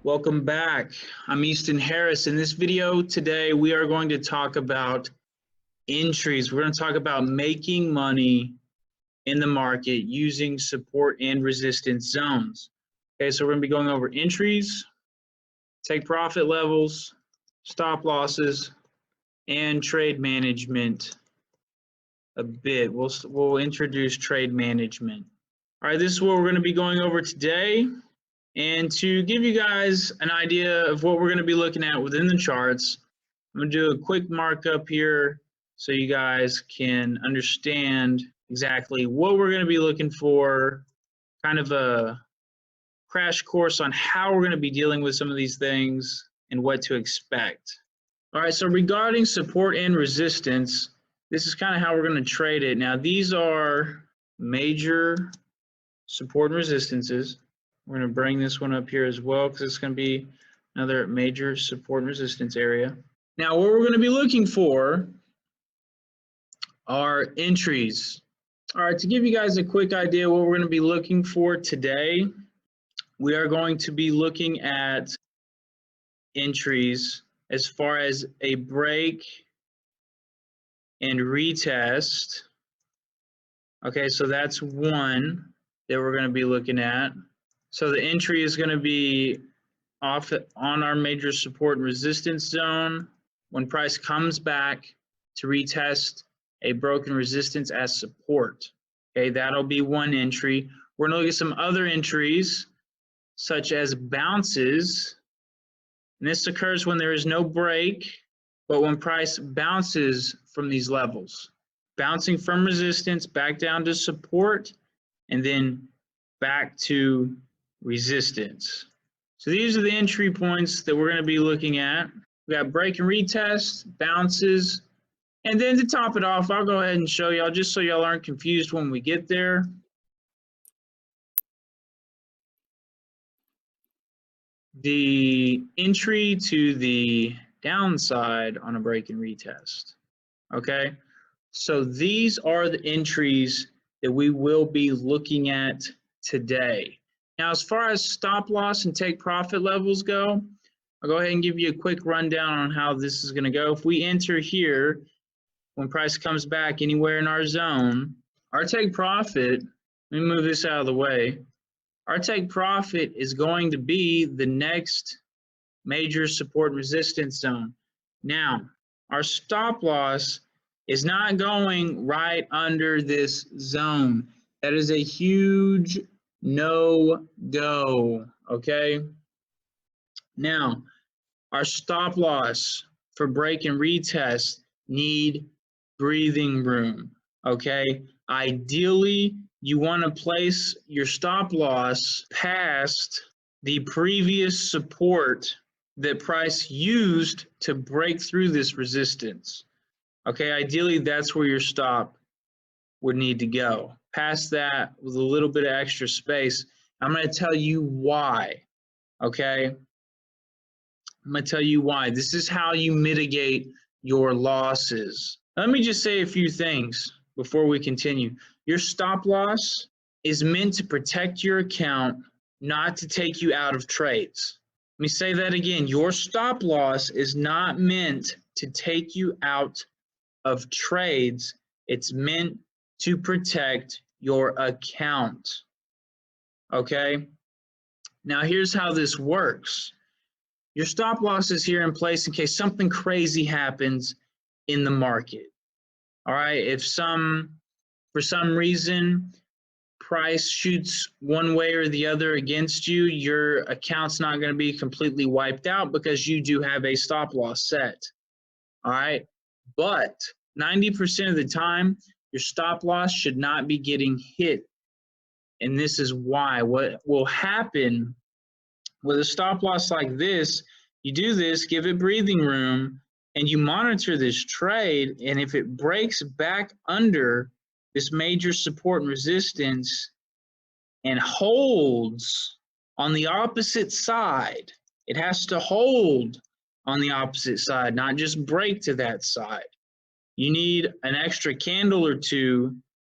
Welcome back. I'm Easton Harris. In this video today, we are going to talk about entries. We're going to talk about making money in the market using support and resistance zones. Okay, so we're going to be going over entries, take profit levels, stop losses, and trade management a bit. We'll introduce trade management. All right, this is what we're going to be going over today. And to give you guys an idea of what we're going to be looking at within the charts, I'm going to do a quick markup here so you guys can understand exactly what we're going to be looking for, kind of a crash course on how we're going to be dealing with some of these things and what to expect. All right, so regarding support and resistance, this is kind of how we're going to trade it. Now, these are major support and resistances. We're going to bring this one up here as well because it's going to be another major support and resistance area. Now, what we're going to be looking for are entries. All right, to give you guys a quick idea what we're going to be looking for today, we are going to be looking at entries as far as a break and retest. Okay, so that's one that we're going to be looking at. So the entry is going to be off on our major support and resistance zone when price comes back to retest a broken resistance as support. Okay, that'll be one entry. We're going to look at some other entries such as bounces. And this occurs when there is no break, but when price bounces from these levels. Bouncing from resistance back down to support and then back to resistance. So these are the entry points that we're going to be looking at. We got break and retest, bounces, and then to top it off, I'll go ahead and show y'all just so y'all aren't confused when we get there. The entry to the downside on a break and retest. Okay, so these are the entries that we will be looking at today. Now, as far as stop loss and take profit levels go, I'll go ahead and give you a quick rundown on how this is going to go. If we enter here, when price comes back anywhere in our zone, our take profit, let me move this out of the way, our take profit is going to be the next major support and resistance zone. Now, our stop loss is not going right under this zone. That is a huge no-go, okay? Now, our stop loss for break and retest need breathing room, okay? Ideally, you want to place your stop loss past the previous support that price used to break through this resistance. Okay, ideally, that's where your stop would need to go. Past that with a little bit of extra space. I'm going to tell you why, okay? I'm going to tell you why. This is how you mitigate your losses. Let me just say a few things before we continue. Your stop loss is meant to protect your account, not to take you out of trades. Let me say that again. Your stop loss is not meant to take you out of trades. It's meant to protect your account. Okay? Now here's how this works. Your stop loss is here in place in case something crazy happens in the market. All right? If for some reason price shoots one way or the other against you, your account's not going to be completely wiped out because you do have a stop loss set. All right? But 90% of the time, your stop loss should not be getting hit. And this is why. What will happen with a stop loss like this, you do this, give it breathing room, and you monitor this trade. And if it breaks back under this major support and resistance and holds on the opposite side, it has to hold on the opposite side, not just break to that side. You need an extra candle or two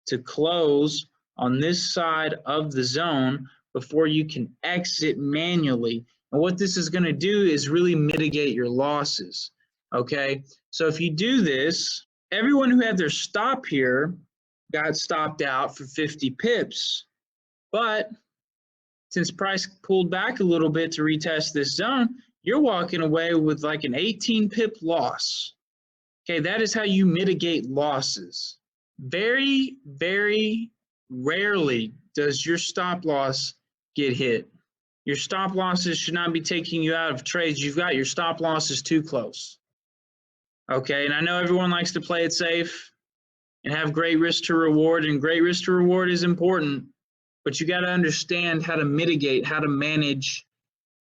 to close on this side of the zone before you can exit manually. And what this is going to do is really mitigate your losses. Okay, so if you do this, everyone who had their stop here got stopped out for 50 pips. But since price pulled back a little bit to retest this zone, you're walking away with like an 18 pip loss. Okay, that is how you mitigate losses. Very, very rarely does your stop loss get hit. Your stop losses should not be taking you out of trades. You've got your stop losses too close. Okay, and I know everyone likes to play it safe and have great risk to reward, and great risk to reward is important, but you got to understand how to mitigate, how to manage,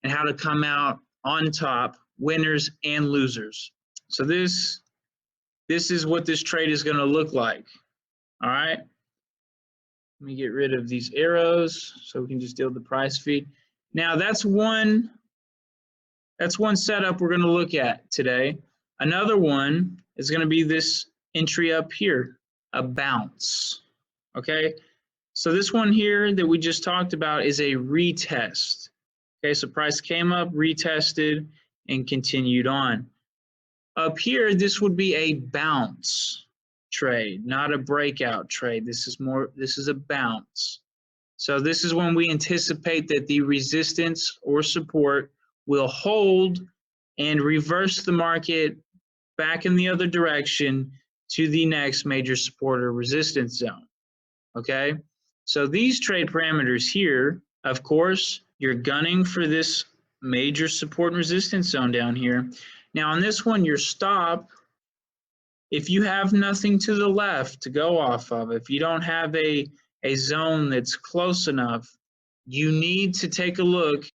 and how to come out on top, winners and losers. So this is what this trade is going to look like. All right. Let me get rid of these arrows so we can just deal with the price feed. Now that's one setup we're going to look at today. Another one is going to be this entry up here, a bounce. Okay. So this one here that we just talked about is a retest. Okay, so price came up, retested, and continued on. Up here, this would be a bounce trade, not a breakout trade. This is a bounce. So this is when we anticipate that the resistance or support will hold and reverse the market back in the other direction to the next major support or resistance zone. Okay, so these trade parameters here, of course, you're gunning for this major support and resistance zone down here. Now on this one, your stop, if you have nothing to the left to go off of, if you don't have a zone that's close enough, you need to take a look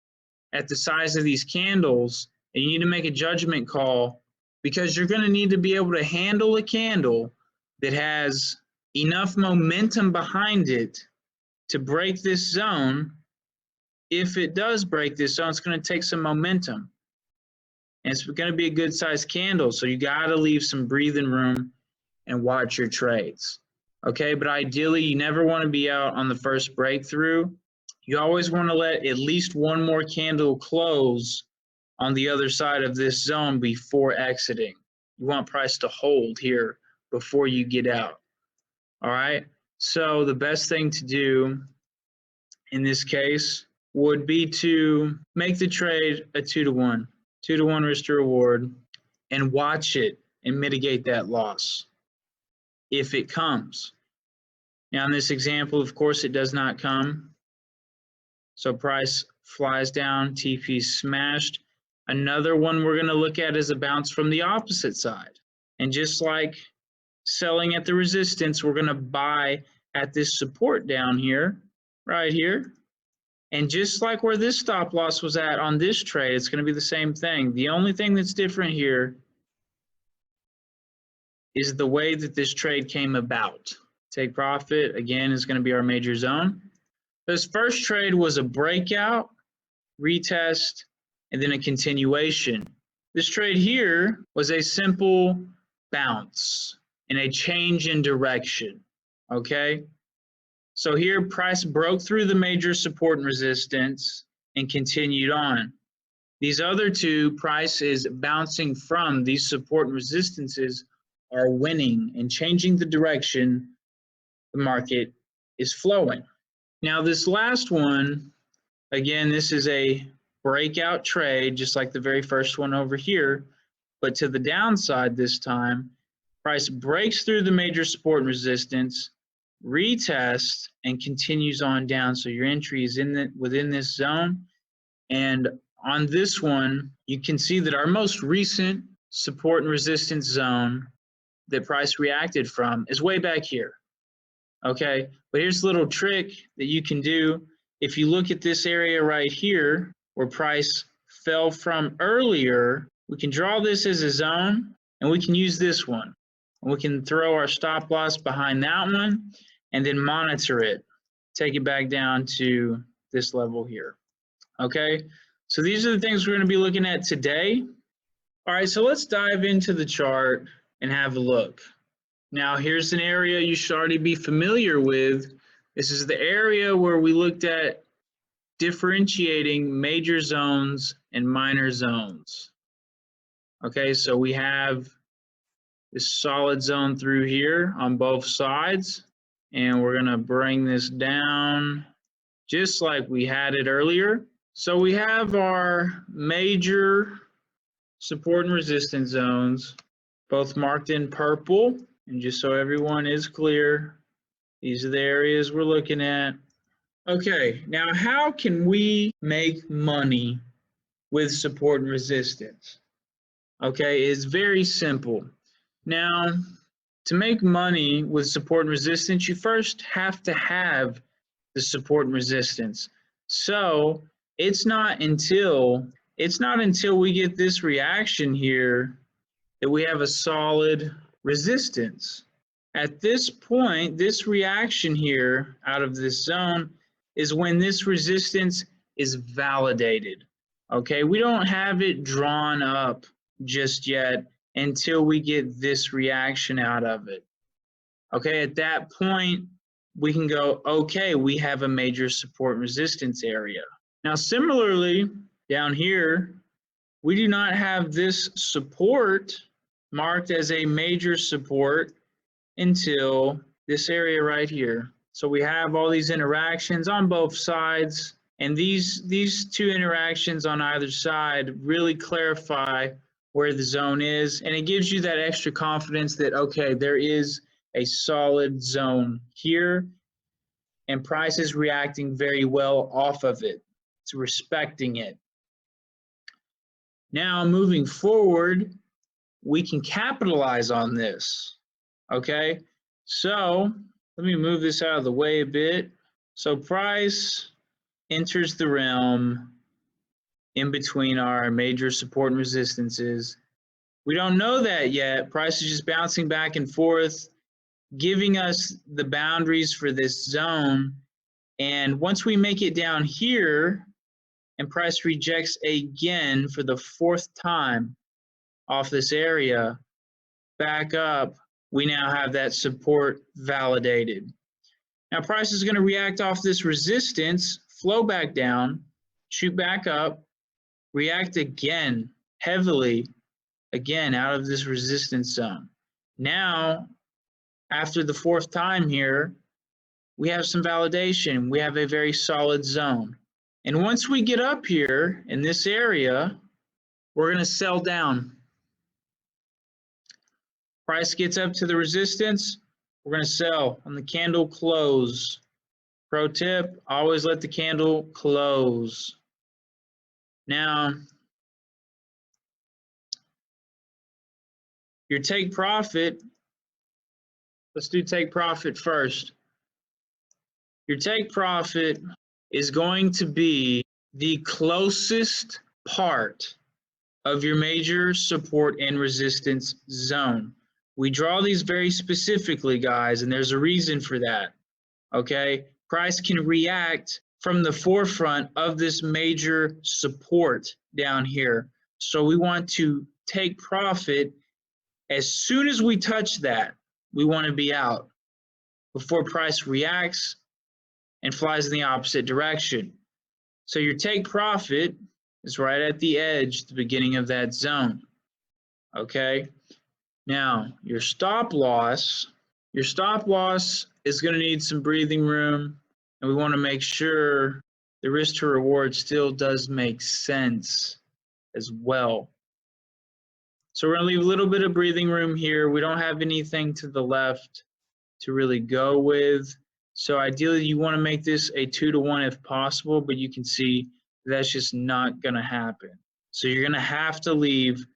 at the size of these candles, and you need to make a judgment call, because you're going to need to be able to handle a candle that has enough momentum behind it to break this zone. If it does break this zone, it's going to take some momentum. And it's going to be a good sized candle. So you got to leave some breathing room and watch your trades. Okay, but ideally you never want to be out on the first breakthrough. You always want to let at least one more candle close on the other side of this zone before exiting. You want price to hold here before you get out. All right, so the best thing to do in this case would be to make the trade a 2-to-1, 2-to-1 risk to reward, and watch it and mitigate that loss if it comes. Now in this example, of course, it does not come. So price flies down, TP smashed. Another one we're going to look at is a bounce from the opposite side. And just like selling at the resistance, we're going to buy at this support down here, right here. And just like where this stop loss was at on this trade, it's going to be the same thing. The only thing that's different here is the way that this trade came about. Take profit, again, is going to be our major zone. This first trade was a breakout, retest, and then a continuation. This trade here was a simple bounce and a change in direction, okay? So here price broke through the major support and resistance and continued on. These other two, price is bouncing from these support and resistances, are winning and changing the direction the market is flowing. Now this last one, again, this is a breakout trade, just like the very first one over here, but to the downside this time. Price breaks through the major support and resistance, retests, and continues on down. So your entry is within this zone. And on this one, you can see that our most recent support and resistance zone that price reacted from is way back here. Okay, but here's a little trick that you can do. If you look at this area right here where price fell from earlier, we can draw this as a zone, and we can use this one. And we can throw our stop loss behind that one and then monitor it, take it back down to this level here. Okay, so these are the things we're going to be looking at today. All right, so let's dive into the chart and have a look. Now here's an area you should already be familiar with. This is the area where we looked at differentiating major zones and minor zones. Okay, so we have this solid zone through here on both sides, and we're gonna bring this down just like we had it earlier. So we have our major support and resistance zones, both marked in purple. And just so everyone is clear, these are the areas we're looking at. Okay, now how can we make money with support and resistance? Okay, it's very simple. Now, to make money with support and resistance, you first have to have the support and resistance. So it's not until we get this reaction here that we have a solid resistance. At this point, this reaction here out of this zone is when this resistance is validated. Okay, we don't have it drawn up just yet until we get this reaction out of it. Okay, at that point, we can go, okay, we have a major support and resistance area. Now, similarly, down here, we do not have this support marked as a major support until this area right here. So we have all these interactions on both sides, and these two interactions on either side really clarify where the zone is, and it gives you that extra confidence that, okay, there is a solid zone here, and price is reacting very well off of it. It's respecting it. Now, moving forward, we can capitalize on this, okay? So let me move this out of the way a bit. So price enters the realm in between our major support and resistances. We don't know that yet. Price is just bouncing back and forth, giving us the boundaries for this zone. And once we make it down here and price rejects again for the fourth time off this area, back up, we now have that support validated. Now price is going to react off this resistance, flow back down, shoot back up, react again heavily, again out of this resistance zone. Now, after the fourth time here, we have some validation. We have a very solid zone. And once we get up here in this area, we're going to sell down. Price gets up to the resistance, we're going to sell on the candle close. Pro tip, always let the candle close. Now, your take profit, let's do take profit first. Your take profit is going to be the closest part of your major support and resistance zone. We draw these very specifically, guys, and there's a reason for that, okay? Price can react from the forefront of this major support down here. So we want to take profit as soon as we touch that. We want to be out before price reacts and flies in the opposite direction. So your take profit is right at the edge, the beginning of that zone, okay? Now, your stop loss is going to need some breathing room, and we want to make sure the risk to reward still does make sense as well. So we're going to leave a little bit of breathing room here. We don't have anything to the left to really go with. So ideally, you want to make this a 2-to-1 if possible, but you can see that's just not going to happen. So you're going to have to leave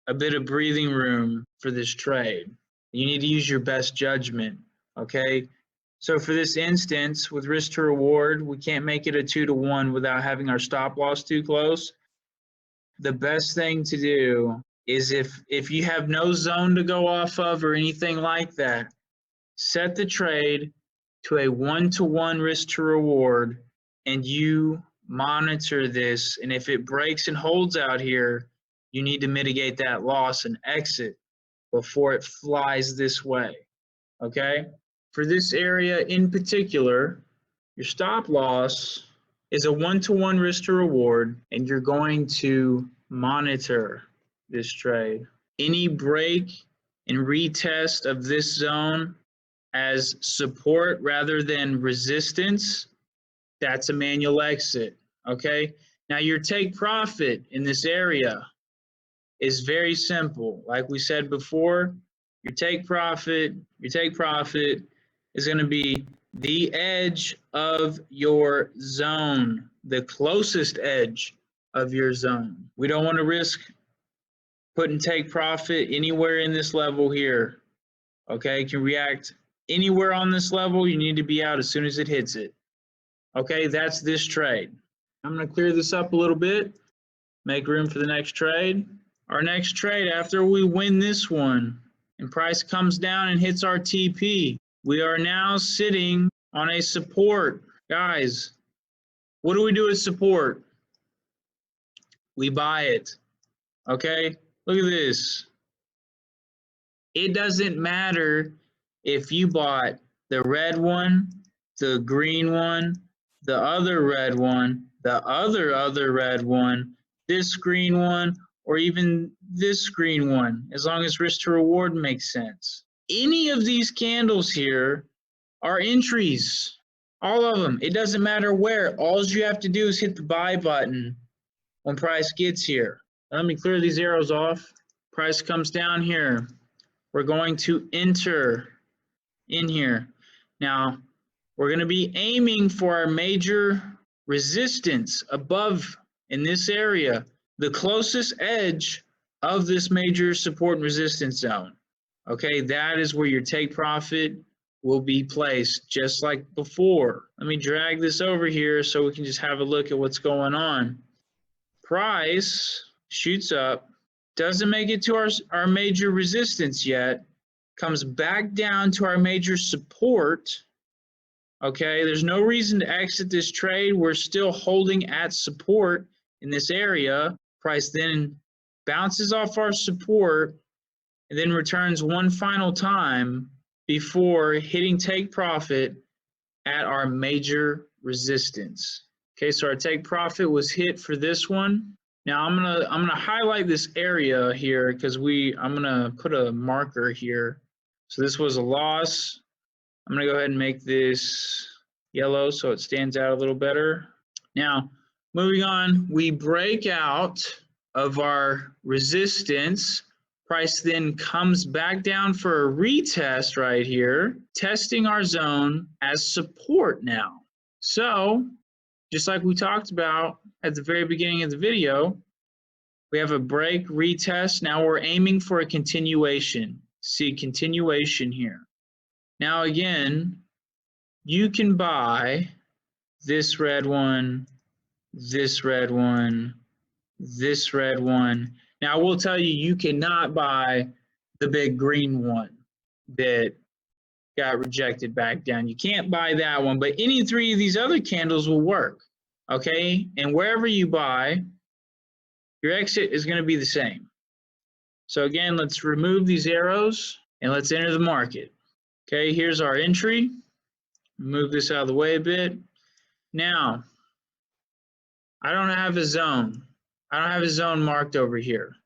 a bit of breathing room for this trade. You need to use your best judgment, okay? So for this instance, with risk to reward, we can't make it a 2-to-1 without having our stop loss too close. The best thing to do is if you have no zone to go off of or anything like that, set the trade to a 1-to-1 risk to reward, and you monitor this. And if it breaks and holds out here, you need to mitigate that loss and exit before it flies this way, okay? For this area in particular, your stop loss is a one-to-one risk to reward, and you're going to monitor this trade. Any break and retest of this zone as support rather than resistance, that's a manual exit, okay? Now your take profit in this area is very simple. Like we said before, your take profit is going to be the edge of your zone, the closest edge of your zone. We don't want to risk putting take profit anywhere in this level here. Okay, it can react anywhere on this level. You need to be out as soon as it hits it. Okay, that's this trade. I'm going to clear this up a little bit, make room for the next trade. Our next trade, after we win this one and price comes down and hits our TP, we are now sitting on a support. Guys, what do we do with support? We buy it. Okay, look at this. It doesn't matter if you bought the red one, the green one, the other red one, the other red one, this green one, or even this green one, as long as risk to reward makes sense. Any of these candles here are entries, all of them. It doesn't matter where. All you have to do is hit the buy button when price gets here. Let me clear these arrows off. Price comes down here. We're going to enter in here. Now, we're going to be aiming for our major resistance above in this area, the closest edge of this major support and resistance zone. Okay, that is where your take profit will be placed, just like before. Let me drag this over here so we can just have a look at what's going on. Price shoots up, doesn't make it to our major resistance yet, comes back down to our major support. Okay, there's no reason to exit this trade. We're still holding at support in this area. Price then bounces off our support and then returns one final time before hitting take profit at our major resistance. Okay, so our take profit was hit for this one. Now I'm gonna highlight this area here because I'm gonna put a marker here. So this was a loss. I'm gonna go ahead and make this yellow so it stands out a little better. Now, moving on, we break out of our resistance. Price then comes back down for a retest right here, testing our zone as support now. So, just like we talked about at the very beginning of the video, we have a break, retest. Now we're aiming for a continuation. See continuation here. Now again, you can buy this red one, this red one, this red one. Now I will tell you, you cannot buy the big green one that got rejected back down. You can't buy that one, but any three of these other candles will work, okay? And wherever you buy, your exit is going to be the same. So again, let's remove these arrows and let's enter the market. Okay, here's our entry. Move this out of the way a bit. Now, I don't have a zone. I don't have a zone marked over here.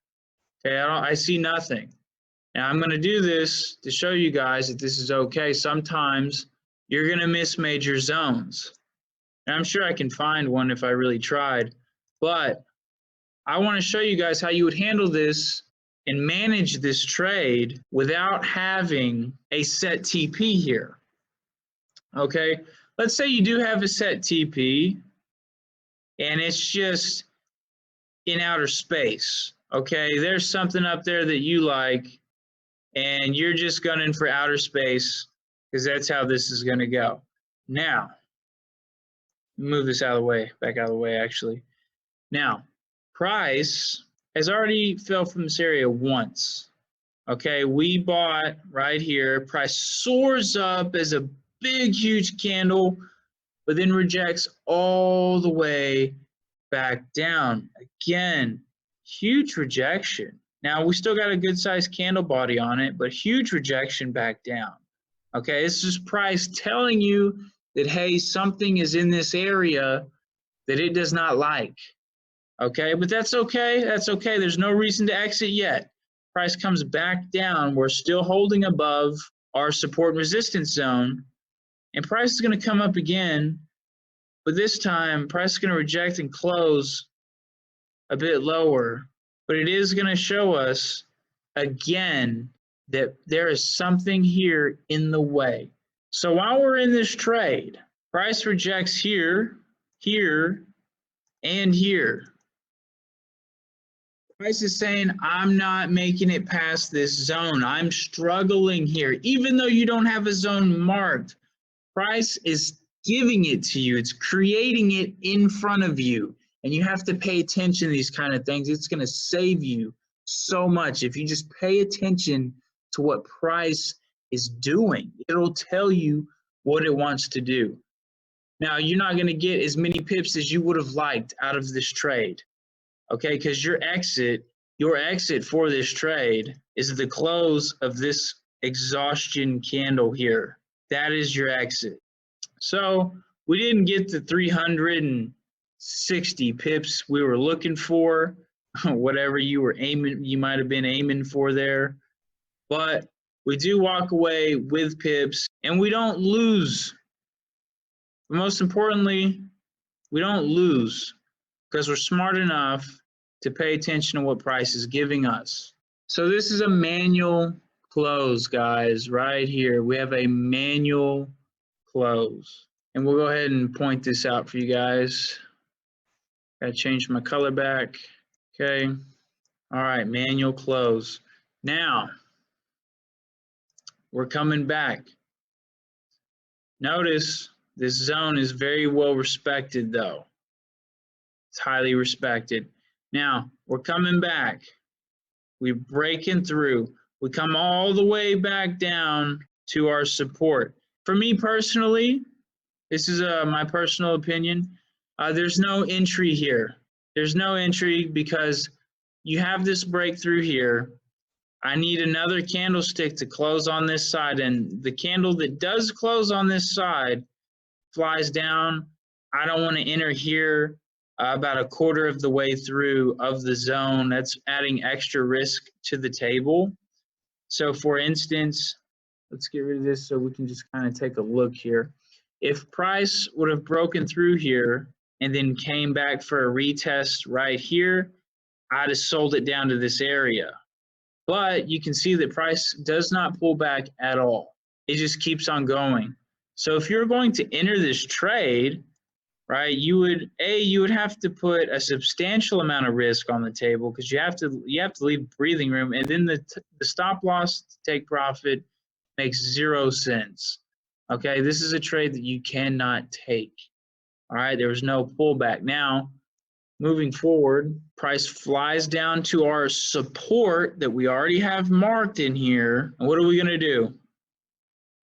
Okay, I see nothing. Now I'm going to do this to show you guys that this is okay. Sometimes you're going to miss major zones. And I'm sure I can find one if I really tried. But I want to show you guys how you would handle this and manage this trade without having a set TP here. Okay, let's say you do have a set TP and it's just in outer space. Okay, there's something up there that you like and you're just gunning for outer space because that's how this is going to go. Now, move this out of the way, back out of the way actually. Now, price has already fell from this area once. Okay, we bought right here. Price soars up as a big, huge candle, but then rejects all the way back down. Again, huge rejection. Now, we still got a good-sized candle body on it, but huge rejection back down. Okay, this is price telling you that, hey, something is in this area that it does not like. Okay, but that's okay. That's okay. There's no reason to exit yet. Price comes back down. We're still holding above our support and resistance zone. And price is going to come up again. But this time, price is going to reject and close a bit lower. But it is going to show us again that there is something here in the way. So while we're in this trade, price rejects here, here, and here. Price is saying, I'm not making it past this zone. I'm struggling here. Even though you don't have a zone marked, price is giving it to you. It's creating it in front of you. And you have to pay attention to these kind of things. It's going to save you so much if you just pay attention to what price is doing. It'll tell you what it wants to do. Now, you're not going to get as many pips as you would have liked out of this trade. Okay, because your exit for this trade is the close of this exhaustion candle here. That is your exit. So we didn't get the 360 pips we were looking for, whatever you might have been aiming for there. But we do walk away with pips, and we don't lose. But most importantly, we don't lose, because we're smart enough to pay attention to what price is giving us. So this is a manual close, guys, right here. We have a manual close. And we'll go ahead and point this out for you guys. Gotta change my color back. Okay. All right, manual close. Now, we're coming back. Notice this zone is very well respected, though. It's highly respected. Now, we're coming back. We're breaking through. We come all the way back down to our support. For me personally, this is my personal opinion, there's no entry here. There's no entry because you have this breakthrough here. I need another candlestick to close on this side, and the candle that does close on this side flies down. I don't want to enter here about a quarter of the way through of the zone. That's adding extra risk to the table. So for instance, let's get rid of this so we can just kind of take a look here. If price would have broken through here and then came back for a retest right here, I'd have sold it down to this area. But you can see that price does not pull back at all. It just keeps on going. So if you're going to enter this trade, right, you would have to put a substantial amount of risk on the table, because you have to leave breathing room, and then the stop loss to take profit makes 0 sense. Okay, this is a trade that you cannot take. All right, there was no pullback. Now, moving forward, price flies down to our support that we already have marked in here. And what are we going to do?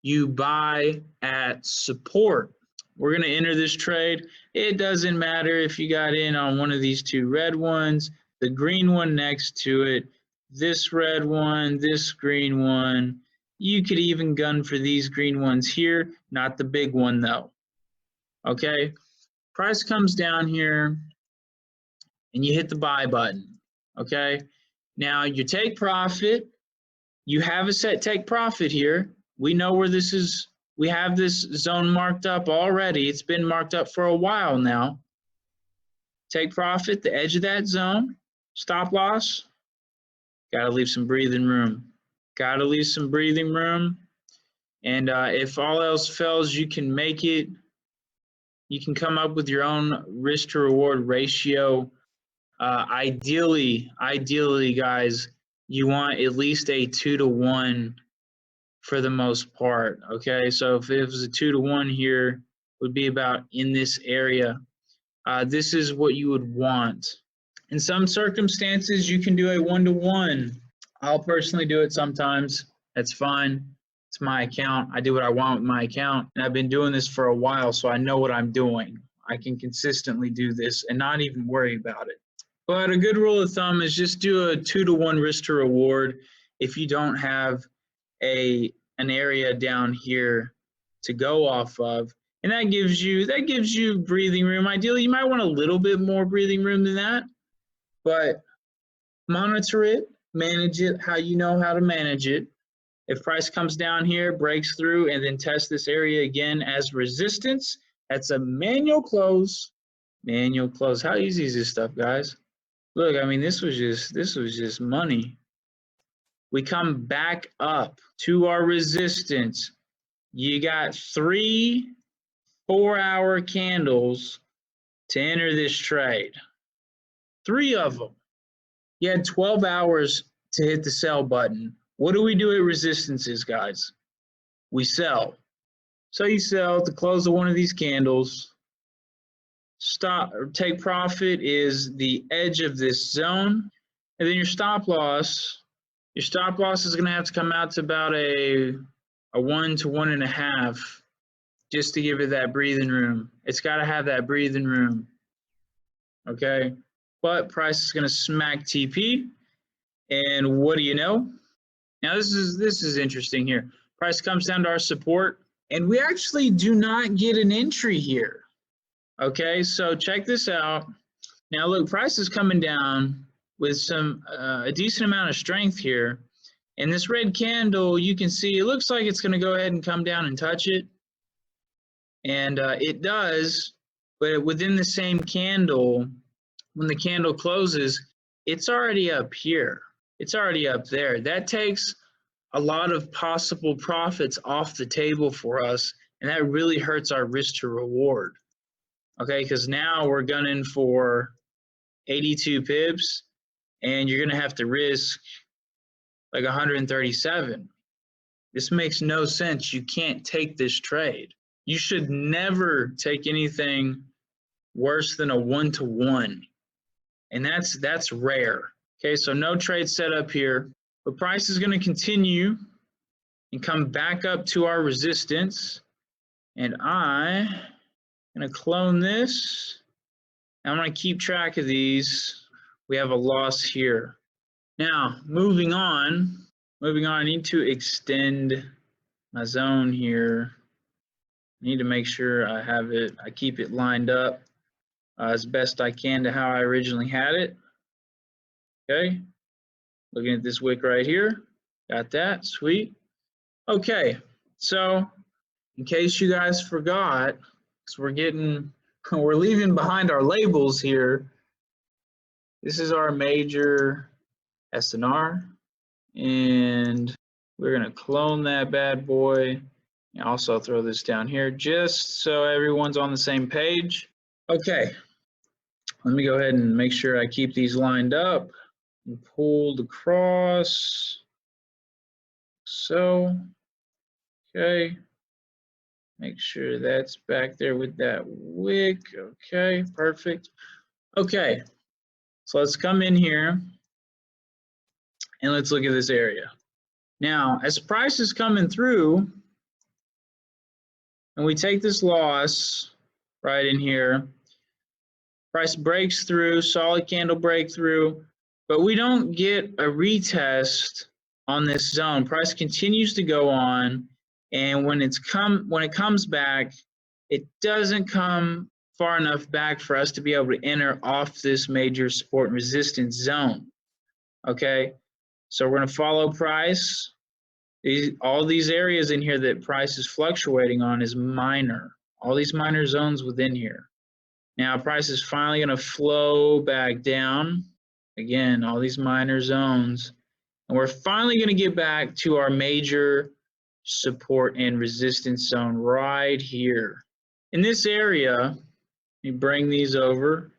You buy at support. We're going to enter this trade. It doesn't matter if you got in on one of these two red ones, the green one next to it, this red one, this green one. You could even gun for these green ones here, not the big one though. Okay, price comes down here and you hit the buy button. Okay, now you take profit. You have a set take profit here. We know where this is. We have this zone marked up already. It's been marked up for a while now. Take profit, the edge of that zone. Stop loss. Got to leave some breathing room. Got to leave some breathing room. And if all else fails, you can make it. You can come up with your own risk to reward ratio. Ideally, guys, you want at least a 2-to-1 for the most part. Okay, so if it was a 2-to-1 here, it would be about in this area. This is what you would want. In some circumstances, you can do a 1-to-1. I'll personally do it sometimes. That's fine. It's my account. I do what I want with my account, and I've been doing this for a while, so I know what I'm doing. I can consistently do this and not even worry about it. But a good rule of thumb is just do a 2-to-1 risk to reward if you don't have an area down here to go off of. And that gives you breathing room. Ideally, you might want a little bit more breathing room than that, but monitor it, manage it how you know how to manage it. If price comes down here, breaks through, and then test this area again as resistance, that's a manual close. Manual close. How easy is this stuff, guys? Look, I mean, this was just money. We come back up to our resistance. You got 3 4-hour candles to enter this trade. 3 of them. You had 12 hours to hit the sell button. What do we do at resistances, guys? We sell. So you sell at the close of one of these candles. Stop or take profit is the edge of this zone. And then your stop loss is going to have to come out to about a 1 to 1.5 just to give it that breathing room. It's got to have that breathing room. Okay? But price is going to smack TP. And what do you know? Now this is interesting here. Price comes down to our support, and we actually do not get an entry here. Okay, so check this out. Now look, price is coming down with some a decent amount of strength here. And this red candle, you can see it looks like it's going to go ahead and come down and touch it. And it does, but within the same candle, when the candle closes, it's already up here. It's already up there. That takes a lot of possible profits off the table for us, and that really hurts our risk to reward. Okay, because now we're gunning for 82 pips, and you're going to have to risk like 137. This makes no sense. You can't take this trade. You should never take anything worse than a 1-to-1, and that's rare. Okay, so no trade set up here, but price is going to continue and come back up to our resistance, and I'm going to clone this. I'm going to keep track of these. We have a loss here. Now, moving on, I need to extend my zone here. I need to make sure I keep it lined up as best I can to how I originally had it. Okay, looking at this wick right here, got that, sweet. Okay, so in case you guys forgot, because we're leaving behind our labels here. This is our major SNR, and we're gonna clone that bad boy. And also throw this down here just so everyone's on the same page. Okay, let me go ahead and make sure I keep these lined up and pulled across. So, okay, make sure that's back there with that wick. Okay, perfect. Okay, so let's come in here and let's look at this area. Now, as price is coming through, and we take this loss right in here, price breaks through, solid candle breakthrough, but we don't get a retest on this zone. Price continues to go on, and when it comes back, it doesn't come far enough back for us to be able to enter off this major support and resistance zone. Okay, so we're going to follow price. All these areas in here that price is fluctuating on is minor. All these minor zones within here. Now price is finally going to flow back down. Again, all these minor zones. And we're finally going to get back to our major support and resistance zone right here. In this area, let me bring these over.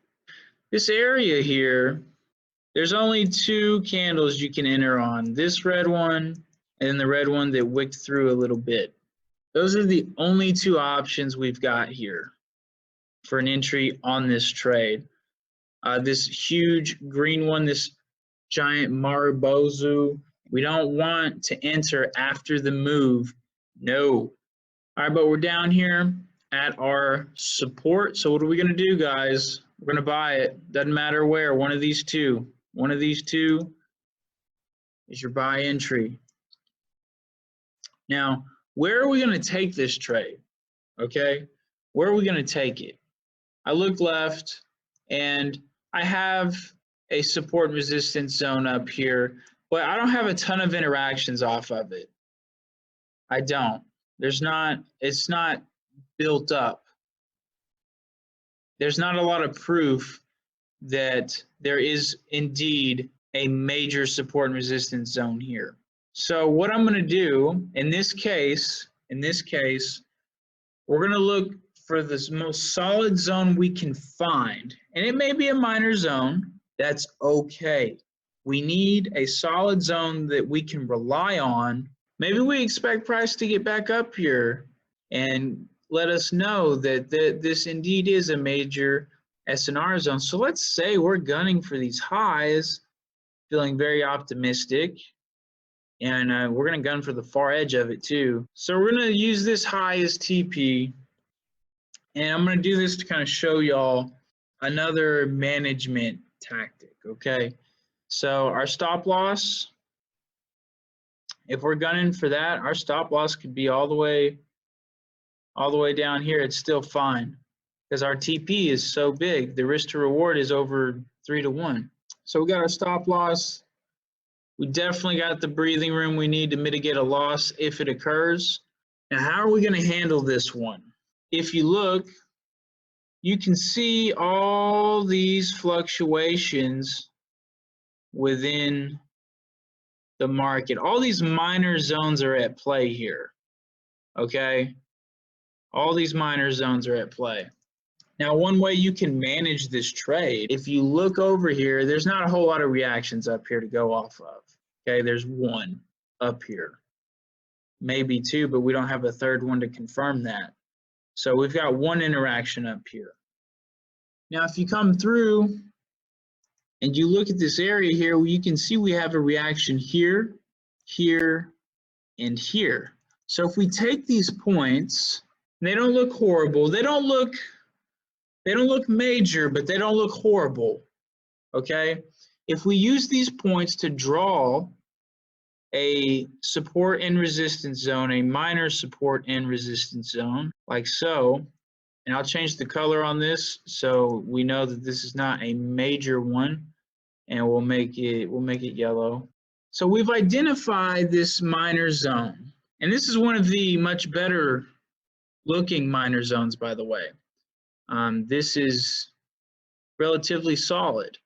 This area here, there's only 2 candles you can enter on. This red one and the red one that wicked through a little bit. Those are the only 2 options we've got here for an entry on this trade. This huge green one, this giant Marubozu, we don't want to enter after the move. No. All right, but we're down here at our support. So what are we going to do, guys? We're going to buy it. Doesn't matter where. One of these 2. One of these 2 is your buy entry. Now, where are we going to take this trade? Okay, where are we going to take it? I look left, and I have a support and resistance zone up here, but I don't have a ton of interactions off of it. I don't. It's not built up. There's not a lot of proof that there is indeed a major support and resistance zone here. So what I'm going to do in this case, we're going to look for the most solid zone we can find. And it may be a minor zone. That's okay. We need a solid zone that we can rely on. Maybe we expect price to get back up here and let us know that this indeed is a major S&R zone. So let's say we're gunning for these highs, feeling very optimistic. And we're going to gun for the far edge of it too. So we're going to use this high as TP. And I'm going to do this to kind of show y'all another management tactic, okay? So our stop loss, if we're gunning for that, our stop loss could be all the way down here. It's still fine because our TP is so big. The risk to reward is over 3-to-1. So we got our stop loss. We definitely got the breathing room we need to mitigate a loss if it occurs. Now, how are we going to handle this one? If you look, you can see all these fluctuations within the market. All these minor zones are at play here, okay? All these minor zones are at play. Now, one way you can manage this trade, if you look over here, there's not a whole lot of reactions up here to go off of. Okay, there's one up here, maybe two, but we don't have a third one to confirm that. So we've got one interaction up here. Now, if you come through and you look at this area here, you can see we have a reaction here, here, and here. So if we take these points, they don't look horrible. They don't look major, but they don't look horrible, okay? If we use these points to draw a support and resistance zone, a minor support and resistance zone, like so, and I'll change the color on this so we know that this is not a major one, and we'll make it yellow. So we've identified this minor zone, and this is one of the much better looking minor zones, by the way. This is relatively solid.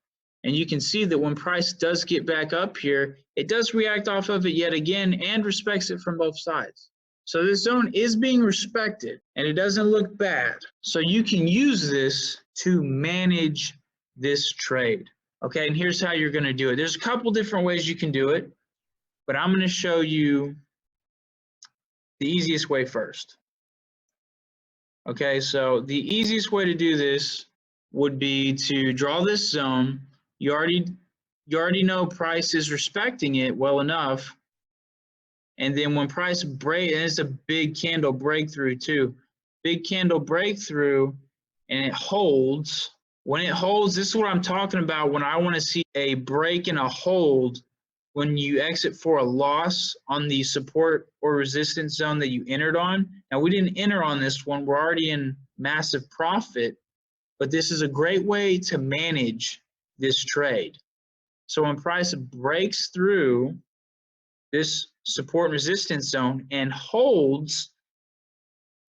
And you can see that when price does get back up here, it does react off of it yet again and respects it from both sides. So this zone is being respected and it doesn't look bad. So you can use this to manage this trade. Okay, and here's how you're going to do it. There's a couple different ways you can do it, but I'm going to show you the easiest way first. Okay, so the easiest way to do this would be to draw this zone. You already know price is respecting it well enough. And then when price breaks, and it's a big candle breakthrough too. Big candle breakthrough, and it holds. When it holds, this is what I'm talking about when I want to see a break and a hold when you exit for a loss on the support or resistance zone that you entered on. Now, we didn't enter on this one. We're already in massive profit, but this is a great way to manage this trade. So when price breaks through this support and resistance zone and holds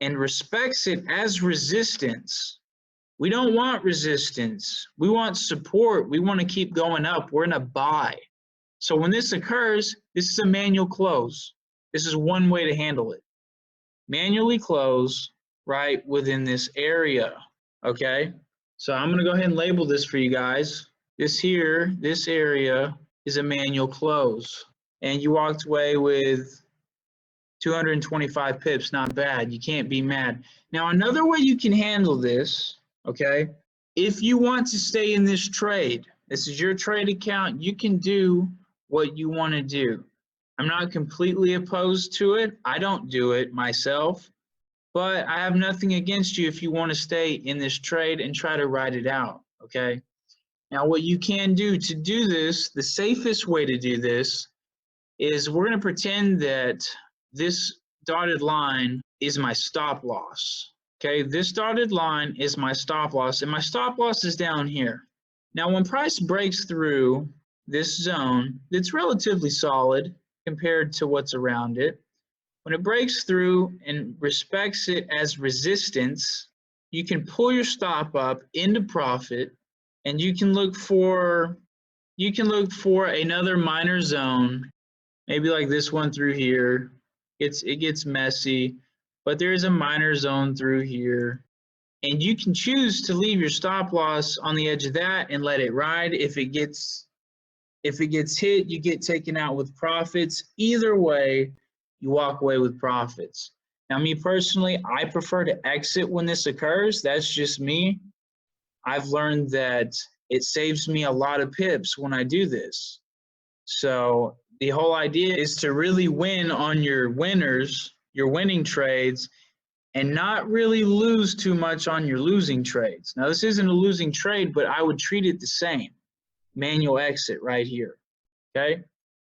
and respects it as resistance, we don't want resistance. We want support. We want to keep going up. We're in a buy. So when this occurs, this is a manual close. This is one way to handle it. Manually close right within this area, okay? So I'm going to go ahead and label this for you guys. This here, this area is a manual close. And you walked away with 225 pips, not bad. You can't be mad. Now, another way you can handle this, okay, if you want to stay in this trade, this is your trade account, you can do what you want to do. I'm not completely opposed to it. I don't do it myself, but I have nothing against you if you want to stay in this trade and try to ride it out, okay? Now, what you can do to do this, the safest way to do this is we're going to pretend that this dotted line is my stop loss, Okay, this dotted line is my stop loss, and my stop loss is down here. Now, when price breaks through this zone, it's relatively solid compared to what's around it. When it breaks through and respects it as resistance, you can pull your stop up into profit, and you can look for another minor zone, maybe like this one through here. It gets messy, but there is a minor zone through here. And you can choose to leave your stop loss on the edge of that and let it ride. If it gets hit, you get taken out with profits. Either way, you walk away with profits. Now, me personally, I prefer to exit when this occurs. That's just me. I've learned that it saves me a lot of pips when I do this. So the whole idea is to really win on your winners, your winning trades, and not really lose too much on your losing trades. Now, this isn't a losing trade, but I would treat it the same. Manual exit right here, okay?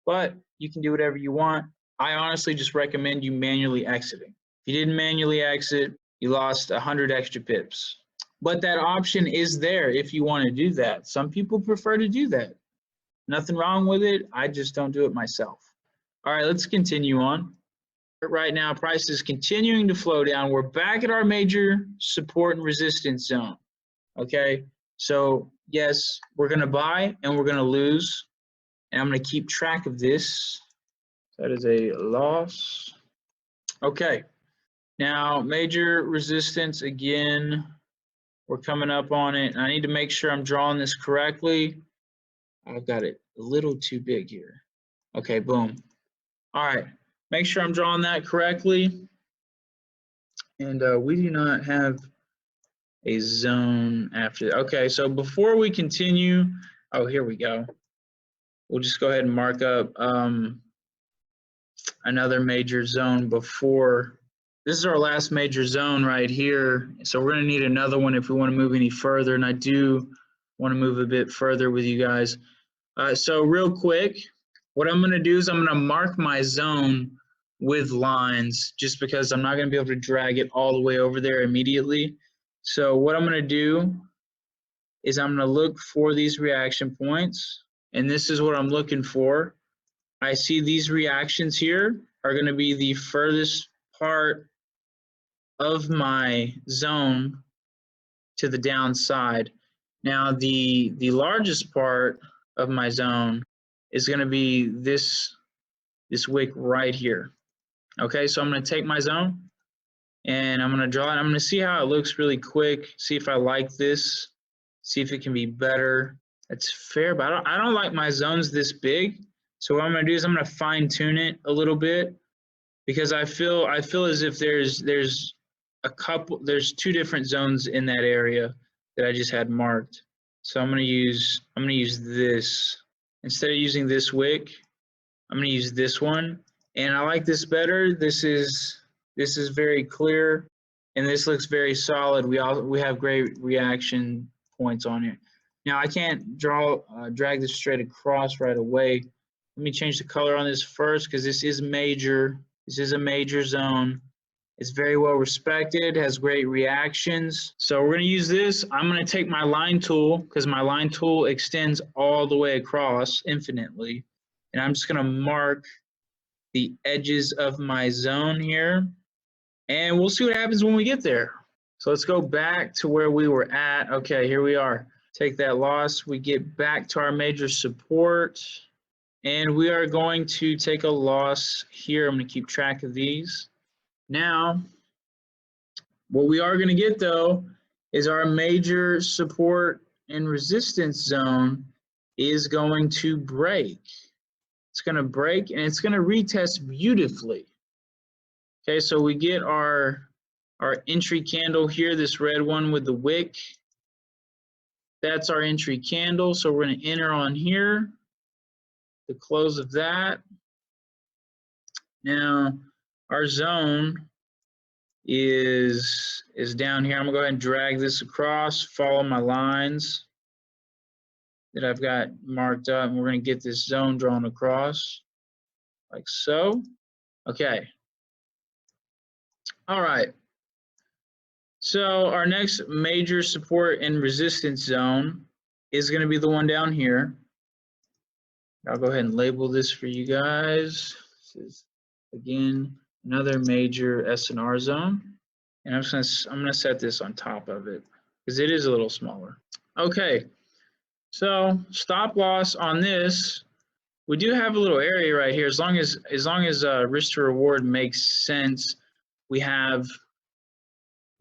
But you can do whatever you want. I honestly just recommend you manually exiting. If you didn't manually exit, you lost 100 extra pips. But that option is there if you want to do that. Some people prefer to do that. Nothing wrong with it. I just don't do it myself. All right, let's continue on. Right now, price is continuing to flow down. We're back at our major support and resistance zone. Okay, so yes, we're going to buy and we're going to lose. And I'm going to keep track of this. That is a loss. Okay, now major resistance again. We're coming up on it. I need to make sure I'm drawing this correctly. I've got it a little too big here. Okay, boom. All right, make sure I'm drawing that correctly. And we do not have a zone after. Okay, so before we continue, oh, here we go. We'll just go ahead and mark up another major zone before. This is our last major zone right here. So we're going to need another one if we want to move any further. And I do want to move a bit further with you guys. So real quick, what I'm going to do is I'm going to mark my zone with lines just because I'm not going to be able to drag it all the way over there immediately. So what I'm going to do is I'm going to look for these reaction points, and this is what I'm looking for. I see these reactions here are going to be the furthest part of my zone to the downside. Now the largest part of my zone is going to be this wick right here. Okay, so I'm going to take my zone and I'm going to draw it. I'm going to see how it looks really quick, see if I like this, see if it can be better. It's fair, but I don't like my zones this big. So what I'm going to do is I'm going to fine tune it a little bit because I feel as if there's two different zones in that area that I just had marked. So I'm going to use this instead of using this wick. I'm going to use this one, and I like this better. This is very clear, and this looks very solid. We have great reaction points on here. Now I can't drag this straight across right away. Let me change the color on this first because this is major. This is a major zone. It's very well respected, has great reactions. So we're going to use this. I'm going to take my line tool because my line tool extends all the way across infinitely. And I'm just going to mark the edges of my zone here. And we'll see what happens when we get there. So let's go back to where we were at. Okay, here we are. Take that loss. We get back to our major support. And we are going to take a loss here. I'm going to keep track of these. Now, what we are going to get, though, is our major support and resistance zone is going to break. It's going to break, and it's going to retest beautifully. Okay, so we get our entry candle here, this red one with the wick. That's our entry candle, so we're going to enter on here, the close of that. Now, our zone is down here. I'm going to go ahead and drag this across, follow my lines that I've got marked up, and we're going to get this zone drawn across like so. Okay. All right. So our next major support and resistance zone is going to be the one down here. I'll go ahead and label this for you guys. This is, again, another major S&R zone. And I'm gonna set this on top of it because it is a little smaller. Okay, so stop loss on this. We do have a little area right here. As long as risk to reward makes sense, we have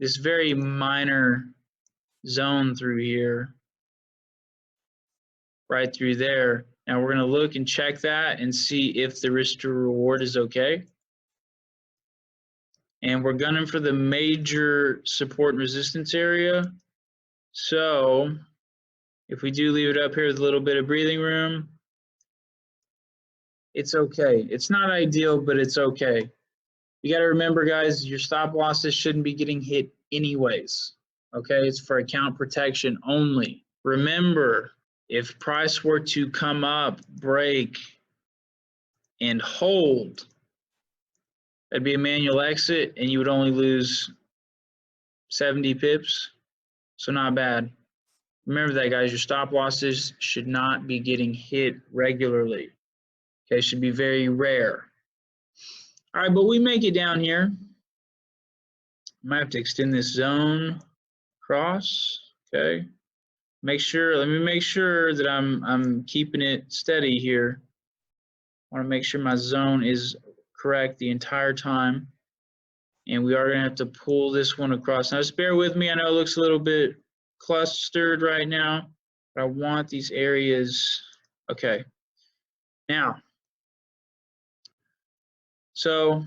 this very minor zone through here, right through there. Now we're gonna look and check that and see if the risk to reward is okay. And we're gunning for the major support and resistance area. So if we do leave it up here with a little bit of breathing room, it's okay. It's not ideal, but it's okay. You got to remember, guys, your stop losses shouldn't be getting hit anyways. Okay, it's for account protection only. Remember, if price were to come up, break, and hold, that'd be a manual exit, and you would only lose 70 pips. So not bad. Remember that, guys. Your stop losses should not be getting hit regularly. Okay, should be very rare. All right, but we make it down here. Might have to extend this zone across. Okay. Let me make sure that I'm keeping it steady here. I want to make sure my zone is correct the entire time. And we are going to have to pull this one across. Now just bear with me. I know it looks a little bit clustered right now, but I want these areas. Okay. Now, so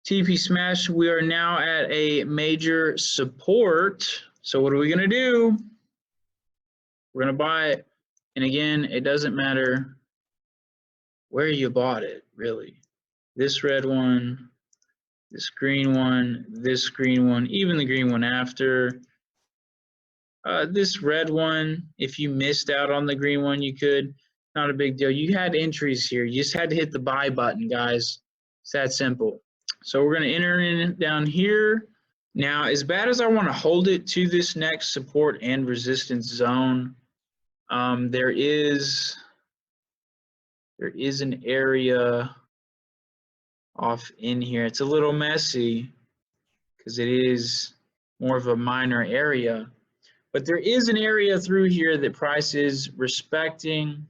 TP smash, we are now at a major support. So what are we going to do? We're going to buy it. And again, it doesn't matter where you bought it, really. This red one, this green one, even the green one after. This red one, if you missed out on the green one, you could. Not a big deal. You had entries here. You just had to hit the buy button, guys. It's that simple. So we're going to enter in down here. Now, as bad as I want to hold it to this next support and resistance zone, there is an area off in here. It's a little messy because it is more of a minor area. But there is an area through here that price is respecting,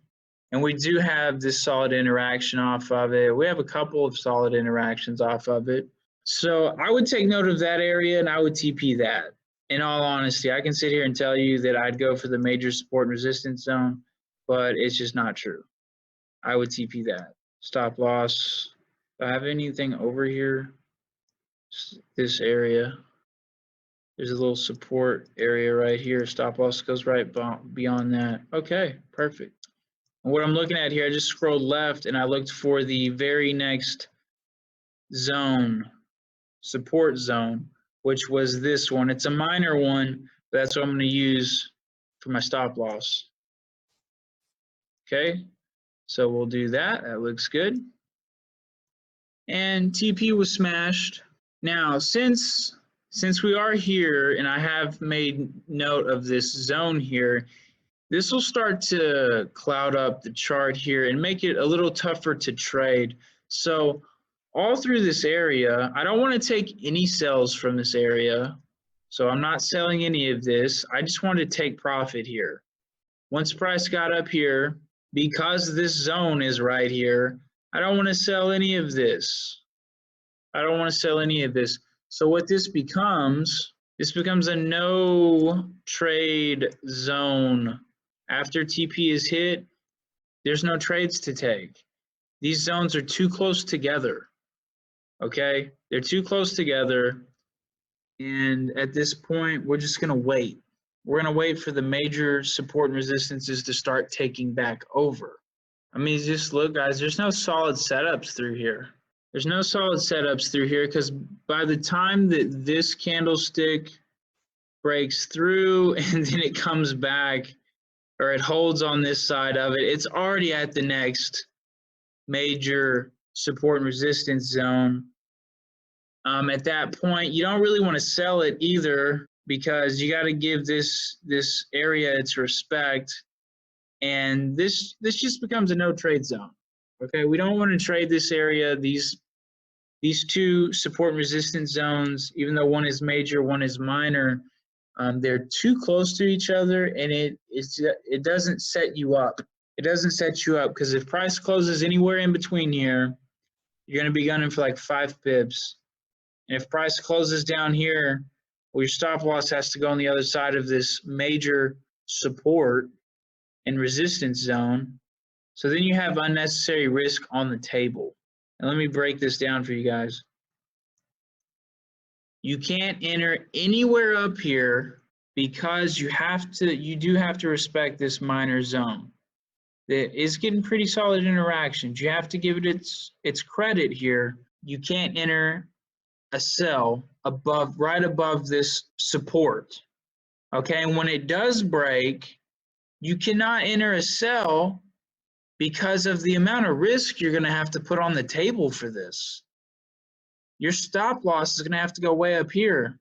and we do have this solid interaction off of it. We have a couple of solid interactions off of it. So I would take note of that area and I would TP that. In all honesty, I can sit here and tell you that I'd go for the major support and resistance zone, but it's just not true. I would TP that. Stop loss. Do I have anything over here? This area. There's a little support area right here. Stop loss goes right beyond that. Okay, perfect. And what I'm looking at here, I just scrolled left and I looked for the very next zone, support zone, which was this one. It's a minor one, but that's what I'm going to use for my stop loss. Okay, so we'll do that. That looks good. And TP was smashed. Now, since we are here and I have made note of this zone here, this will start to cloud up the chart here and make it a little tougher to trade. So all through this area, I don't want to take any sells from this area. So I'm not selling any of this. I just want to take profit here. Once price got up here, because this zone is right here, I don't want to sell any of this. I don't want to sell any of this. So what this becomes a no trade zone. After TP is hit, there's no trades to take. These zones are too close together. Okay, they're too close together. And at this point, we're just going to wait. We're going to wait for the major support and resistances to start taking back over. I mean, just look, guys, there's no solid setups through here. There's no solid setups through here because by the time that this candlestick breaks through and then it comes back or it holds on this side of it, it's already at the next major support and resistance zone. At that point, you don't really want to sell it either because you got to give this area its respect, and this just becomes a no trade zone. Okay, we don't want to trade this area. These two support and resistance zones, even though one is major, one is minor, they're too close to each other, and it doesn't set you up. It doesn't set you up, because if price closes anywhere in between here, you're going to be gunning for like 5 pips. And if price closes down here, well, your stop loss has to go on the other side of this major support and resistance zone. So then you have unnecessary risk on the table. And let me break this down for you guys. You can't enter anywhere up here because you do have to respect this minor zone. It is getting pretty solid interactions. You have to give it its credit here. You can't enter a sell right above this support. Okay, and when it does break, you cannot enter a sell because of the amount of risk you're going to have to put on the table for this. Your stop loss is going to have to go way up here.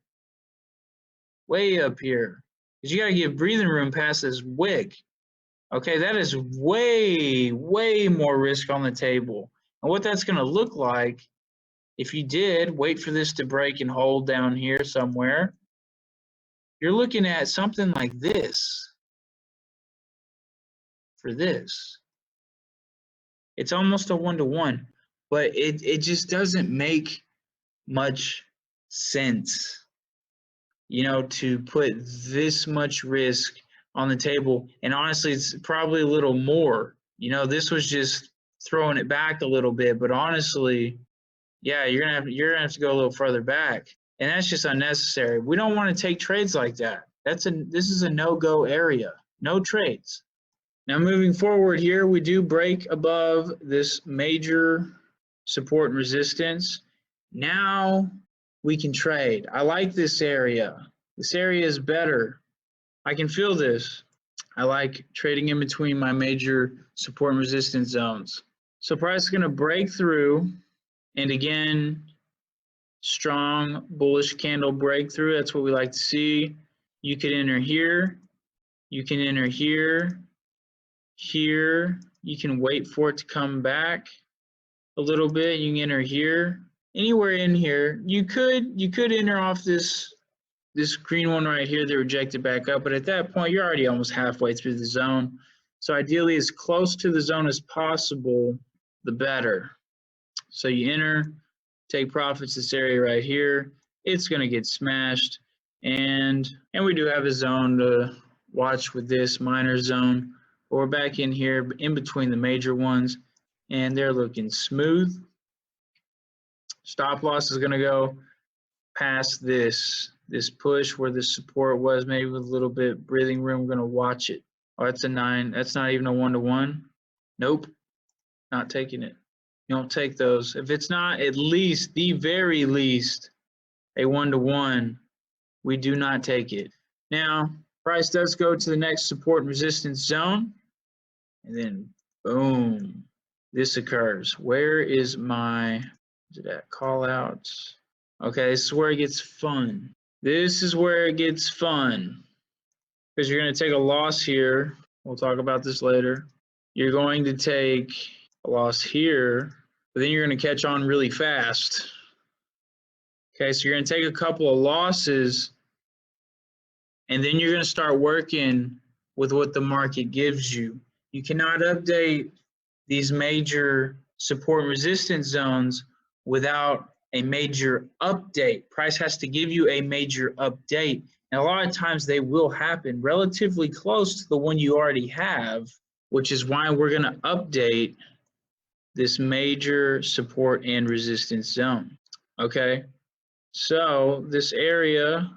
Way up here. Because you got to give breathing room past this wick. Okay, that is way, way more risk on the table. And what that's going to look like, if you did wait for this to break and hold down here somewhere, you're looking at something like this for this. It's almost a 1-to-1, but it just doesn't make much sense, you know, to put this much risk on the table. And honestly, it's probably a little more. You know, this was just throwing it back a little bit, but honestly, yeah, you're gonna have to go a little further back, and that's just unnecessary. We don't want to take trades like that. This is a no-go area. No trades. Now moving forward here, we do break above this major support and resistance. Now we can trade. I like this area. This area is better. I can feel this. I like trading in between my major support and resistance zones. So price is going to break through, and again, strong bullish candle breakthrough. That's what we like to see. You could enter here. You can enter here. Here. You can wait for it to come back a little bit. You can enter here. Anywhere in here. You could enter off this green one right here that rejected back up, but at that point you're already almost halfway through the zone. So ideally, as close to the zone as possible, the better. So you enter, take profits this area right here. It's going to get smashed, and we do have a zone to watch with this minor zone. But we're back in here in between the major ones, and they're looking smooth. Stop loss is going to go past this push where the support was, maybe with a little bit breathing room. I'm going to watch it. Oh, that's a 9. That's not even a 1-to-1. Nope, not taking it. You don't take those. If it's not at least, the very least, a 1-to-1, we do not take it. Now, price does go to the next support and resistance zone, and then boom, this occurs. Where is my, call outs? Okay, this is where it gets fun. This is where it gets fun, because you're going to take a loss here. We'll talk about this later. You're going to take a loss here, but then you're going to catch on really fast. Okay, so you're going to take a couple of losses, and then you're going to start working with what the market gives you. You cannot update these major support and resistance zones without a major update. Price has to give you a major update. And a lot of times they will happen relatively close to the one you already have, which is why we're going to update this major support and resistance zone. Okay, so this area,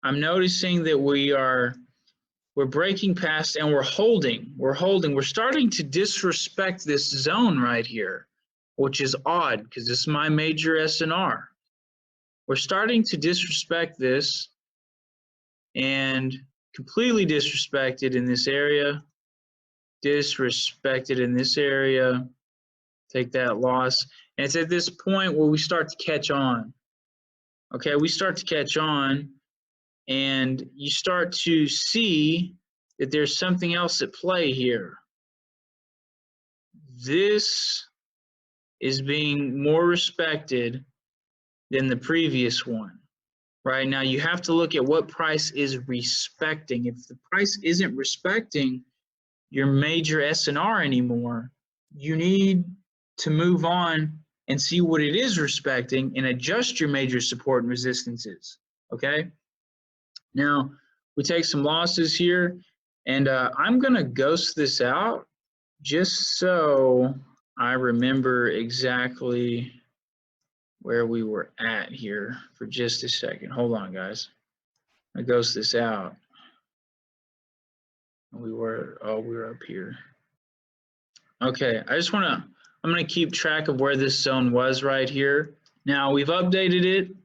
I'm noticing that we're breaking past and we're holding. We're starting to disrespect this zone right here, which is odd because this is my major SNR. We're starting to disrespect this and completely disrespected in this area. Disrespected in this area. Take that loss. And it's at this point where we start to catch on. Okay, we start to catch on. and you start to see that there's something else at play here. This is being more respected than the previous one. Right now, you have to look at what price is respecting. If the price isn't respecting your major SNR anymore, you need to move on and see what it is respecting and adjust your major support and resistances. Okay. Now we take some losses here, and I'm gonna ghost this out just so I remember exactly where we were at here for just a second. Hold on, guys. I ghost this out. We were up here. Okay, I'm gonna keep track of where this zone was right here. Now we've updated it.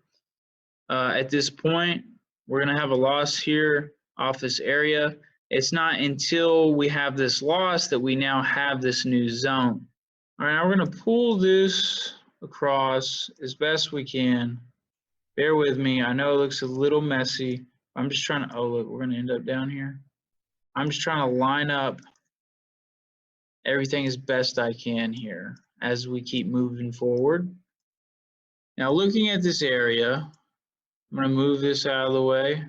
At this point, we're gonna have a loss here off this area. It's not until we have this loss that we now have this new zone. All right, now we're gonna pull this across as best we can. Bear with me, I know it looks a little messy. I'm just trying to, oh look, we're gonna end up down here. I'm just trying to line up everything as best I can here as we keep moving forward. Now looking at this area, I'm gonna move this out of the way.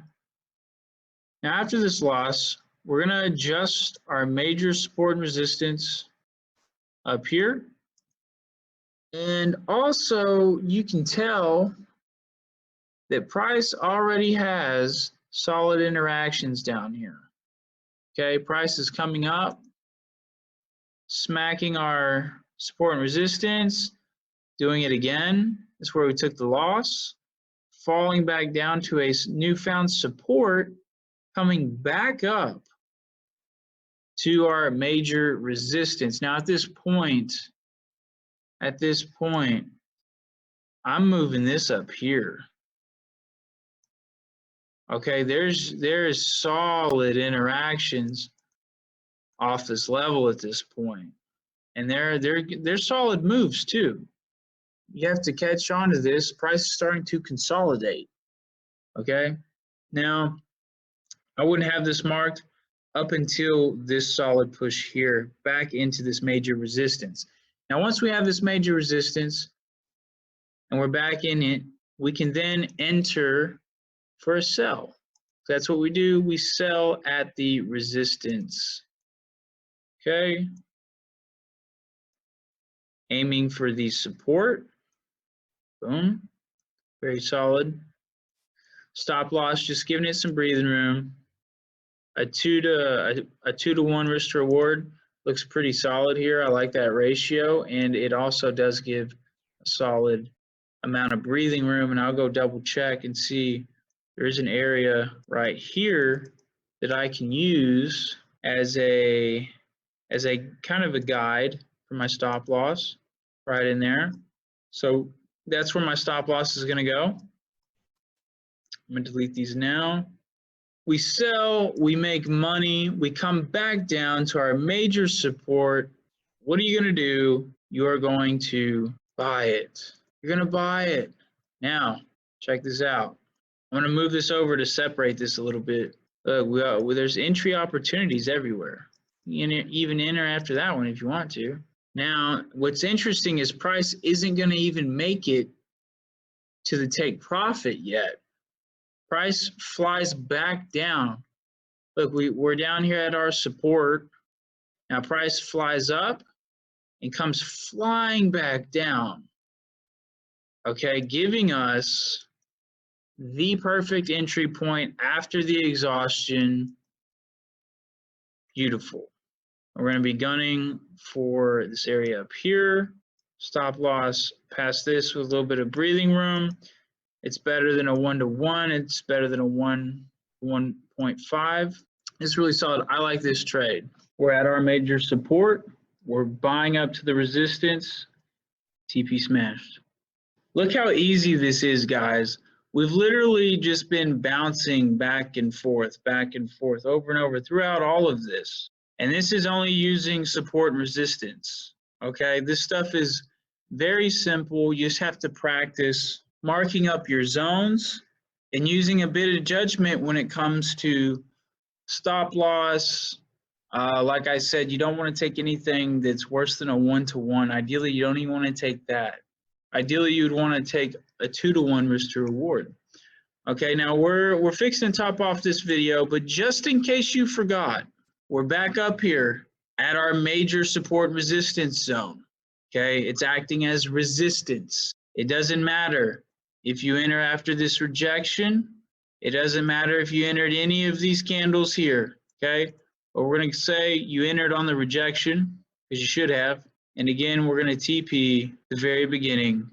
Now after this loss, we're gonna adjust our major support and resistance up here. And also you can tell that price already has solid interactions down here. Okay, price is coming up, smacking our support and resistance, doing it again. That's where we took the loss, falling back down to a newfound support, coming back up to our major resistance. Now at this point, I'm moving this up here. Okay, there is solid interactions off this level at this point, and they're solid moves too. You have to catch on to this. Price is starting to consolidate. Okay, now I wouldn't have this marked up until this solid push here back into this major resistance. Now once we have this major resistance and we're back in it, we can then enter for a sell. So that's what we do. We sell at the resistance. Okay. Aiming for the support. Boom. Very solid. Stop loss, just giving it some breathing room. A 2 to 1 risk to reward looks pretty solid here. I like that ratio, and it also does give a solid amount of breathing room. And I'll go double check and see there's an area right here that I can use as a kind of a guide for my stop loss right in there. So that's where my stop loss is going to go. I'm going to delete these now. We sell, we make money, we come back down to our major support. What are you going to do? You are going to buy it. You're going to buy it. Now, check this out. I'm going to move this over to separate this a little bit. Look, there's entry opportunities everywhere. You can even enter after that one if you want to. Now, what's interesting is price isn't going to even make it to the take profit yet. Price flies back down. Look, we're down here at our support. Now price flies up and comes flying back down. Okay, giving us the perfect entry point after the exhaustion. Beautiful. We're going to be gunning for this area up here. Stop loss past this with a little bit of breathing room. It's better than a 1-to-1. It's better than a 1.5. It's really solid. I like this trade. We're at our major support. We're buying up to the resistance. TP smashed. Look how easy this is, guys. We've literally just been bouncing back and forth, over and over throughout all of this. And this is only using support and resistance. Okay, this stuff is very simple. You just have to practice marking up your zones and using a bit of judgment when it comes to stop loss. Like I said, you don't want to take anything that's worse than a 1-to-1. Ideally, you don't even want to take that. Ideally, you'd want to take a 2-to-1 risk to reward. Okay, now we're fixing to top off this video, but just in case you forgot, we're back up here at our major support resistance zone. Okay, it's acting as resistance. It doesn't matter if you enter after this rejection. It doesn't matter if you entered any of these candles here. Okay, but we're going to say you entered on the rejection, because you should have. And again, we're going to TP the very beginning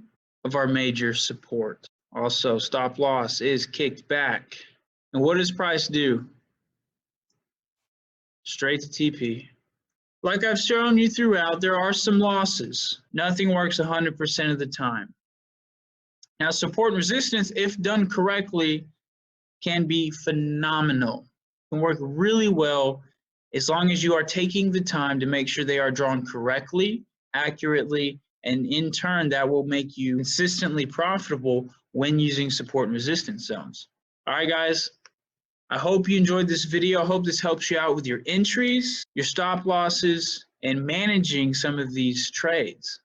of our major support. Also, stop loss is kicked back. And what does price do? Straight to TP. Like I've shown you throughout, there are some losses. Nothing works 100% of the time. Now, support and resistance, if done correctly, can be phenomenal. Can work really well as long as you are taking the time to make sure they are drawn correctly, accurately, and in turn, that will make you consistently profitable when using support and resistance zones. All right, guys. I hope you enjoyed this video. I hope this helps you out with your entries, your stop losses, and managing some of these trades.